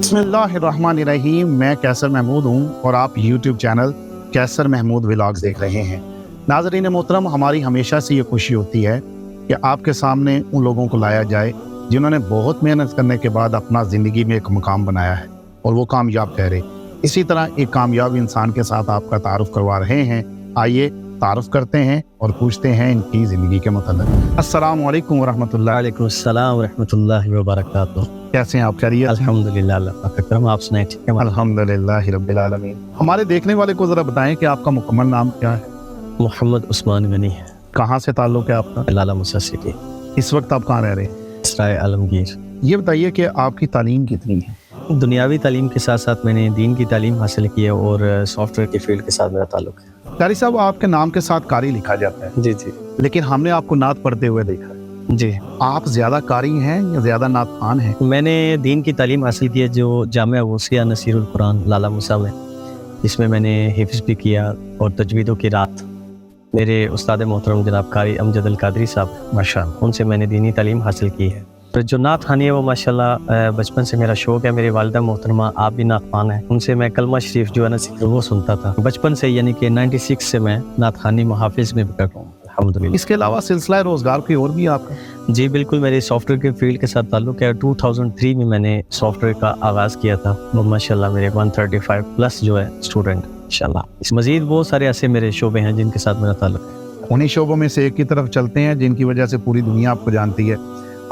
बिस्मिल्लाहिर्रहमानिर्रहीम। मैं कैसर महमूद हूँ और आप YouTube चैनल कैसर महमूद व्लॉग्स देख रहे हैं। नाज़रीन मोहतरम, हमारी हमेशा से ये खुशी होती है कि आपके सामने उन लोगों को लाया जाए जिन्होंने बहुत मेहनत करने के बाद अपना ज़िंदगी में एक मुकाम बनाया है और वो कामयाब ठहरे। इसी तरह एक कामयाब इंसान के साथ आपका तारुफ करवा रहे हैं। आइए तारुफ करते हैं और पूछते हैं इनकी ज़िंदगी के मतलब। अस्सलामु अलैकुम वरहमतुल्लाह। वालेकुम अस्सलाम वरहमतुल्लाहि वबरकातुहू। कैसे हैं आप? खैरियत? अल्हम्दुलिल्लाह, अल्लाह का करम। आप सुनाएं, ठीक है? अल्हम्दुलिल्लाह रब्बिल आलमीन। हमारे देखने वाले को ज़रा बताएं कि आपका मुकम्मल नाम क्या है? मोहम्मद उस्मान गनी है। कहाँ से ताल्लुक़ है आपका? लाला मूसा सिटी। इस वक्त आप कहाँ रह रहे हैं? इसराए आलमगीर। ये बताइए कि आपकी तालीम कितनी है? दुनियावी तालीम के साथ साथ मैंने दीन की तालीम हासिल की है और सॉफ्टवेयर की फील्ड के साथ मेरा ताल्लुक है। कारी साहब, आपके नाम के साथ कारी लिखा जाता है, जी जी लेकिन हमने आपको नात पढ़ते हुए देखा है। जी। आप ज़्यादा कारी हैं या ज़्यादा नात खान हैं? मैंने दीन की तालीम हासिल की है जो जामिया वसीया नसीरुल कुरान लाला मूसा में, इसमें मैंने हिफ्ज़ भी किया और तजवीदों की रात मेरे उस्ताद मोहतरम जनाब कारी अमजद अल कादरी साहब माशाअल्लाह, उनसे मैंने दीनी तालीम हासिल की है। तो जो नात खानी है वो माशाल्लाह बचपन से मेरा शौक़ है। मेरी वालिदा मोहतरमा आप भी नात खान है, उनसे मैं कलमा शरीफ जो है ना जिक्र वो सुनता था बचपन से, यानी कि 96 से मैं नात खानी मुहाफिज में भी कर रहा हूँ अल्हम्दुलिल्लाह। इसके अलावा सिलसिला रोज़गार कोई और भी आपका? जी बिल्कुल, मेरे सॉफ्टवेयर के फील्ड के साथ ताल्लुक है। 2003 में मैंने सॉफ्टवेयर का आगाज़ किया था और माशाल्लाह मेरे 135 प्लस जो है स्टूडेंट इंशाल्लाह। इस मज़ीद बहुत सारे ऐसे मेरे शोबे हैं जिनके साथ मेरा ताल्लुक है। उन्हीं शोबों में से एक की तरफ चलते हैं जिनकी वजह से पूरी दुनिया आपको जानती है।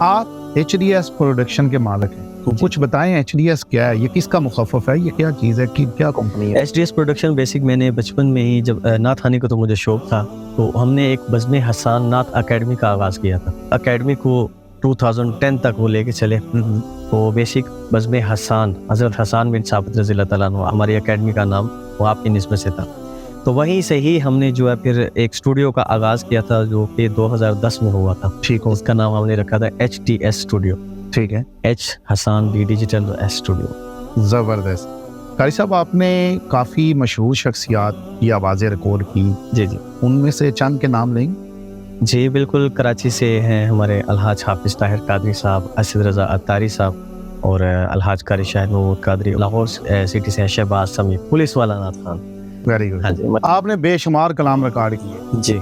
आप HDS प्रोडक्शन के मालिक हैं, तो कुछ बताएं HDS क्या है, ये किसका मुखफ़फ़ है, ये क्या चीज़ है, क्या कंपनी है? HDS प्रोडक्शन बेसिक मैंने बचपन में ही जब नात खाने को तो मुझे शौक़ था, तो हमने एक बज़्म हसन नात अकेडमी का आगाज़ किया था। अकेडमी को 2010 तक वो लेके चले। तो बेसिक बज़्म हसन हज़रत हसन बिन साबित रज़ी अल्लाह तआला अन्हु, हमारी अकेडमी का नाम वो आपकी निस्बत से था। तो वहीं से ही हमने जो है फिर एक स्टूडियो का आगाज़ किया था जो कि 2010 में हुआ था। ठीक है, उसका नाम हमने रखा था HDS स्टूडियो। ठीक है, H Hasan D digital S studio. ज़बरदस्त। कारी साहब, आपने काफ़ी मशहूर शख्सियात की आवाज़ें रिकॉर्ड की। जी जी, उनमें से चंद के नाम लेंगे? जी बिल्कुल। कराची से हैं हमारे अलहाज हाफिज़ ताहिर कादरी साहब, असद रज़ा अत्तारी साहब और अलहाज कारी शाहिद महमूद कादरी। लाहौर सिटी से शहबाज समी, पुलिस वाला नात खान। Very good. हाँ जी। आपने बेशुमार कलाम रिकॉर्ड किए। जी।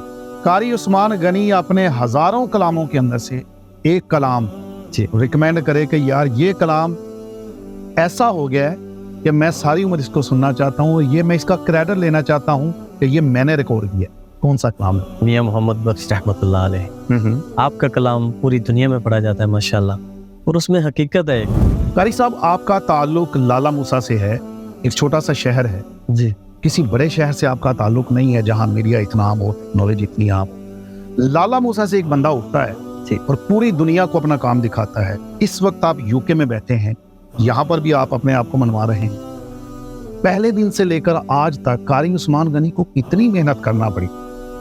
कारी उस्मान गनी अपने हज़ारों कलामों के अंदर से एक कलाम जी रिकमेंड करे कि यार ये कलाम ऐसा हो गया है कि मैं सारी उम्र इसको सुनना चाहता हूँ, ये मैं इसका क्रेडिट लेना चाहता हूँ कि ये मैंने रिकॉर्ड किया, कौन सा कलाम है? मियां मोहम्मद बख्श रहमतुल्लाह अलैह। आपका कलाम पूरी दुनिया में पढ़ा जाता है माशाल्लाह, और उसमें हकीकत है। कारी साहब, आपका ताल्लुक लाला मूसा से है, एक छोटा सा शहर है जी। किसी बड़े शहर से आपका ताल्लुक नहीं है जहाँ मीडिया इतना आम हो, नॉलेज इतनी आम। लाला मूसा से एक बंदा उठता है और पूरी दुनिया को अपना काम दिखाता है। इस वक्त आप यूके में बैठे हैं, यहाँ पर भी आप अपने आप को मनवा रहे हैं। पहले दिन से लेकर आज तक कारी उस्मान गनी को कितनी मेहनत करना पड़ी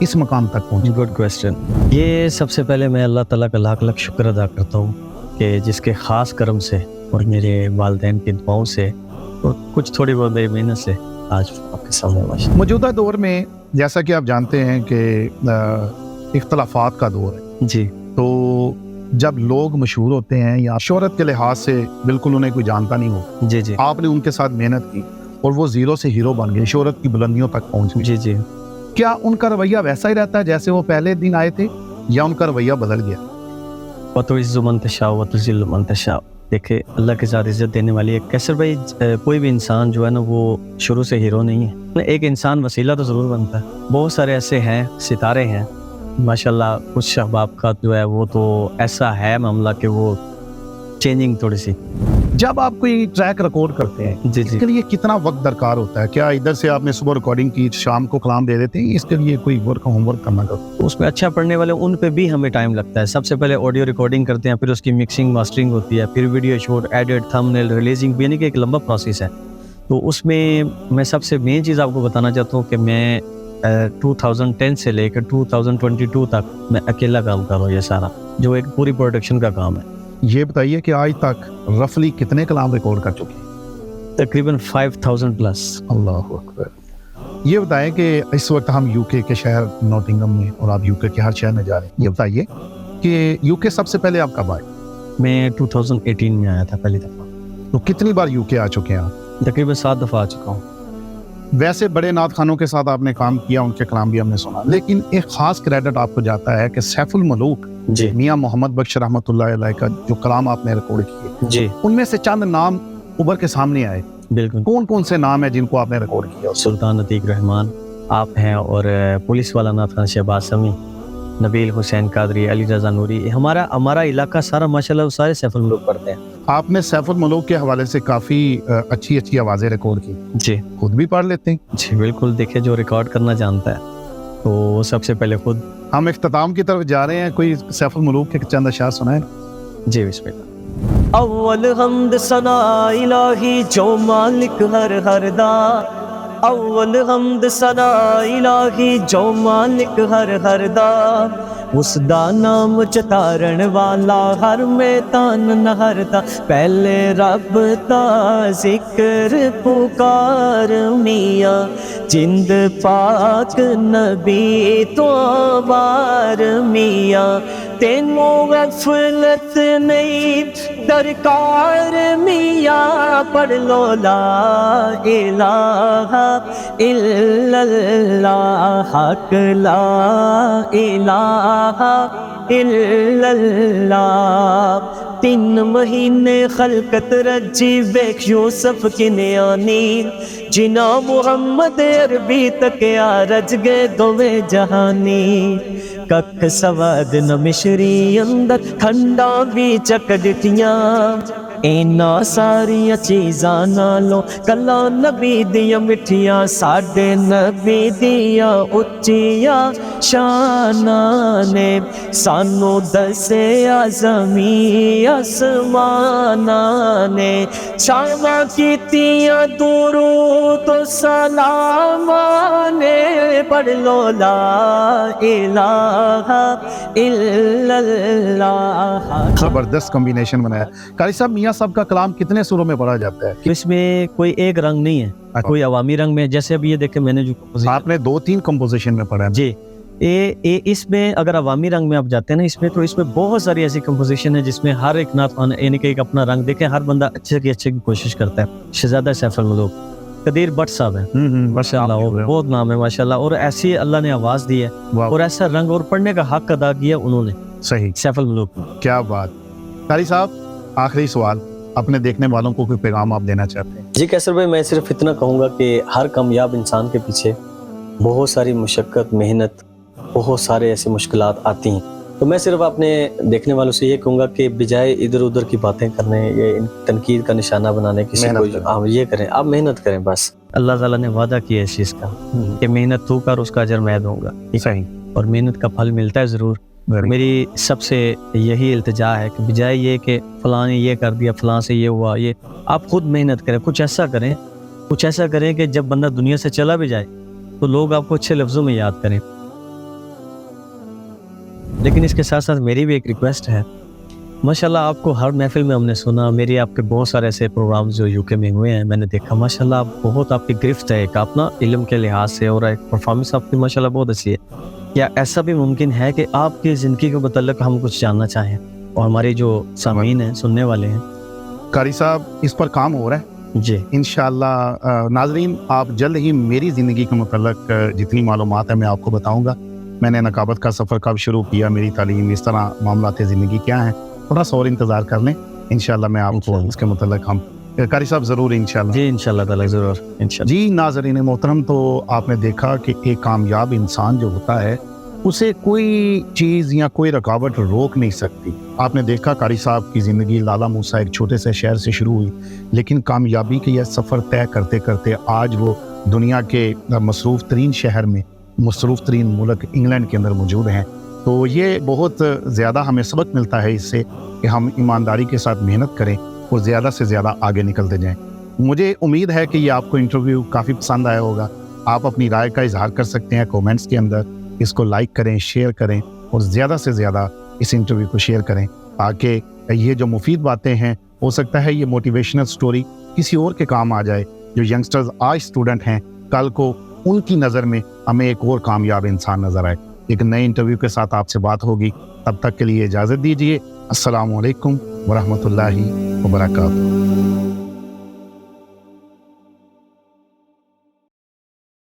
इस मकाम तक पहुँचे? Good question. ये सबसे पहले मैं अल्लाह ताला का लाख लाख शुक्र अदा करता हूँ कि जिसके ख़ास करम से और मेरे वालिदैन की दुआओं से और कुछ थोड़ी बहुत मेरी मेहनत से आज आपके सामने। मौजूदा दौर में जैसा कि आप जानते हैं कि इख्तलाफात का दौर है जी, तो जब लोग मशहूर होते हैं या शोहरत के लिहाज से बिल्कुल उन्हें कोई जानता नहीं हो, जी जी, आपने उनके साथ मेहनत की और वो ज़ीरो से हीरो बन गए, शोहरत की बुलंदियों तक पहुँच गए। जी जी। क्या उनका रवैया वैसा ही रहता है जैसे वो पहले दिन आए थे या उनका रवैया बदल गया? वतुइज़्ज़ु मन तशाअ वतुज़िल्लु मन तशाअ। देखिए, अल्लाह के साथ इज्जत देने वाली है। कैसर भाई, कोई भी इंसान जो है ना वो शुरू से हीरो नहीं है। एक इंसान वसीला तो ज़रूर बनता है। बहुत सारे ऐसे हैं, सितारे हैं माशाल्लाह। कुछ शहबाब का जो है वो तो ऐसा है मामला कि वो चेंजिंग थोड़ी सी। जब आप कोई ट्रैक रिकॉर्ड करते हैं, जी जी, इसके लिए कितना वक्त दरकार होता है? क्या इधर से आपने सुबह रिकॉर्डिंग की, शाम को कलाम दे देते हैं? इसके लिए कोई वर्क होमवर्क करना पड़ता है? उसमें अच्छा पढ़ने वाले उन पे भी हमें टाइम लगता है। सबसे पहले ऑडियो रिकॉर्डिंग करते हैं, फिर उसकी मिक्सिंग मास्टरिंग होती है, फिर video shoot, edit, thumbnail, releasing, यानी कि एक लंबा प्रोसेस है। तो उसमें मैं सबसे मेन चीज़ आपको बताना चाहता हूँ कि मैं 2010 से लेकर 2022 तक मैं अकेला काम कर रहा हूँ, ये सारा जो एक पूरी प्रोडक्शन का काम है। ये बताइए कि आज तक रफली कितने कलाम रिकॉर्ड कर चुके हैं? तकरीबन 5000 प्लस। अल्लाह अकबर। ये बताएं कि इस वक्त हम यूके के शहर नॉटिंघम में और आप यूके के हर शहर में जा रहे हैं। ये बताइए कि यूके सबसे पहले आप कब आए? मैं 2018 में आया था पहली दफ़ा। तो कितनी बार यूके आ चुके हैं आप? तकरीबन 7 दफ़ा आ चुका हूँ। वैसे बड़े नात खानों के साथ आपने काम किया, उनके कलाम भी हमने सुना, लेकिन एक खास क्रेडिट आपको जाता है कि सैफुल मलूक जी मियाँ मोहम्मद बख्श रहमतुल्लाह अलैह का जो कलाम आपने रिकॉर्ड किए, जी उनमें से चंद नाम उभर के सामने आए। बिल्कुल। कौन कौन से नाम है जिनको आपने रिकॉर्ड किया? सुल्तान अतीक रहमान आप हैं, और पुलिस वाला नाथ खान शहबाज समी, नबील हुसैन कादरी, अली रज़ा नूरी, हमारा इलाका सारा माशाल्लाह वो सारे सैफुल मलूक पढ़ते हैं। आपने सैफुल मलूक के हवाले से काफ़ी अच्छी अच्छी आवाज़ें रिकॉर्ड की, जी खुद भी पढ़ लेते हैं? जी बिल्कुल। देखिए, जो रिकॉर्ड करना जानता है तो वो सबसे पहले खुद। हम इख्तिताम की तरफ जा रहे हैं, कोई सैफुल मलूक के चंद अशार सुनाए। जी बिस्मिल्लाह। अव्वल हम्द सना इलाही जो मालिक हर दा, अव्वल हम्द सना इलाही जो मालिक हर दा, उसदा नाम चतारण वाला हर मैदान नहरदा, पहले रब दा जिक्र पुकार मियाँ, जिंद पाक नबी तो बार मियाँ, तेनों गफलत नहीं दरकार मियाँ, पढ़ लो ला इलाहा इल्लल्लाह, हक ला इलाहा इल्लल्लाह। 3 महीने खलकत रजी बेख यूसुफ की न्यानी, जिना मुहम्मद अरबी तक आ रज गए दोवें जहानी, कख सवाद न मिश्री अंदर खंडा भी चकड़ियां, इना सारिया चीज़ां नालों कला नबी दिया मिठियां, साडे नबी दिया उच्चिया शाना ने, सानू दसे ज़मीं आसमाना ने, शामा कीतियां दुरूद सलामा ने, पढ़ लो ला इलाहा इल्लल्लाह। जबरदस्त कॉम्बिनेशन बनाया। कारी साहब, मियाँ साहब का कलाम कितने सुरों में पढ़ा जाता है? इसमें कोई एक रंग नहीं है, कोई अवामी रंग में, जैसे अभी ये देखे मैंने जो आपने 2-3 कंपोजिशन में पढ़ा है। जी, इसमें अगर अवामी रंग में आप जाते हैं ना, इसमें बहुत सारी ऐसी कंपोजिशन है जिसमें हर एक नात खान यानी कि एक अपना रंग देखे, हर बंदा अच्छे की कोशिश करता है। शहजादा सैफुल मलूक, कदीर भट्ट साहब है माशाल्लाह, बहुत नाम है माशाल्लाह, और ऐसी अल्लाह ने आवाज दी है और ऐसा रंग और पढ़ने का हक अदा किया उन्होंने। सही, सैफुल मलूक। क्या बात। कारी साहब, आखिरी सवाल, अपने देखने वालों को कोई पैगाम आप देना चाहते हैं? जी कैसर भाई, मैं सिर्फ इतना कहूँगा कि हर कामयाब इंसान के पीछे बहुत सारी मुशक्क़त, मेहनत, बहुत सारे ऐसी मुश्किलात आती हैं, तो मैं सिर्फ अपने देखने वालों से ये कहूँगा कि बजाय इधर उधर की बातें करने, ये तनकीद का निशाना बनाने, किसी को आप ये करें, आप मेहनत करें बस। अल्लाह ताला ने वादा किया इस चीज़ का कि मेहनत तू कर, उसका अजर मैं दूंगा। सही, और मेहनत का फल मिलता है ज़रूर। मेरी सबसे यही इल्तिजा है कि बजाय ये कि फलां ने ये कर दिया, फलां से ये हुआ, ये आप खुद मेहनत करें, कुछ ऐसा करें कि जब बंदा दुनिया से चला भी जाए तो लोग आपको अच्छे लफ्ज़ों में याद करें। लेकिन इसके साथ साथ मेरी भी एक रिक्वेस्ट है, माशाल्लाह आपको हर महफिल में हमने सुना, मेरे आपके बहुत सारे ऐसे प्रोग्राम्स जो यूके में हुए हैं, मैंने देखा माशाल्लाह बहुत आपकी गिरफ्त है, एक अपना इल्म के लिहाज से, और एक परफॉर्मेंस आपकी माशाल्लाह बहुत अच्छी है। क्या ऐसा भी मुमकिन है कि आपकी ज़िंदगी के मुतल्लिक़ हम कुछ जानना चाहें, और हमारे जो सामीन हैं, सुनने वाले हैं? कारी साहब, इस पर काम हो रहा है जी इंशाअल्लाह। नाज़रीन, आप जल्द ही मेरी ज़िंदगी के मुतल्लिक़ जितनी मालूमात है मैं आपको बताऊँगा। मैंने नकाबत का सफ़र कब शुरू किया, मेरी तालीम, इस तरह मामलात ज़िंदगी क्या हैं, थोड़ा सा और इंतज़ार कर लें, इंशाअल्लाह मैं आपको इसके मुतल्लिक़ हम कारी साहब ज़रूर इंशाअल्लाह। जी इंशाअल्लाह ताला ज़रूर इंशाअल्लाह। जी नाज़रीन मोहतरम, तो आपने देखा कि एक कामयाब इंसान जो होता है उसे कोई चीज़ या कोई रुकावट रोक नहीं सकती। आपने देखा कारी साहब की ज़िंदगी लाला मूसा एक छोटे से शहर से शुरू हुई, लेकिन कामयाबी के यह सफ़र तय करते करते आज वो दुनिया के मसरूफ़ तरीन शहर में, मसरूफ़ तरीन मुल्क इंग्लैंड के अंदर मौजूद हैं। तो ये बहुत ज़्यादा हमें सबक मिलता है इससे कि हम ईमानदारी के साथ मेहनत करें और ज़्यादा से ज़्यादा आगे निकलते जाएं। मुझे उम्मीद है कि ये आपको इंटरव्यू काफ़ी पसंद आया होगा। आप अपनी राय का इजहार कर सकते हैं कमेंट्स के अंदर, इसको लाइक करें, शेयर करें और ज़्यादा से ज़्यादा इस इंटरव्यू को शेयर करें, ताकि ये जो मुफीद बातें हैं, हो सकता है ये मोटिवेशनल स्टोरी किसी और के काम आ जाए। जो यंगस्टर्स आज स्टूडेंट हैं, कल को उनकी नज़र में हमें एक और कामयाब इंसान नज़र आए। एक नए इंटरव्यू के साथ आपसे बात होगी, तब तक के लिए इजाज़त दीजिए। अस्सलामु अलैकुम वरहमतुल्लाहि वबरकातुहू।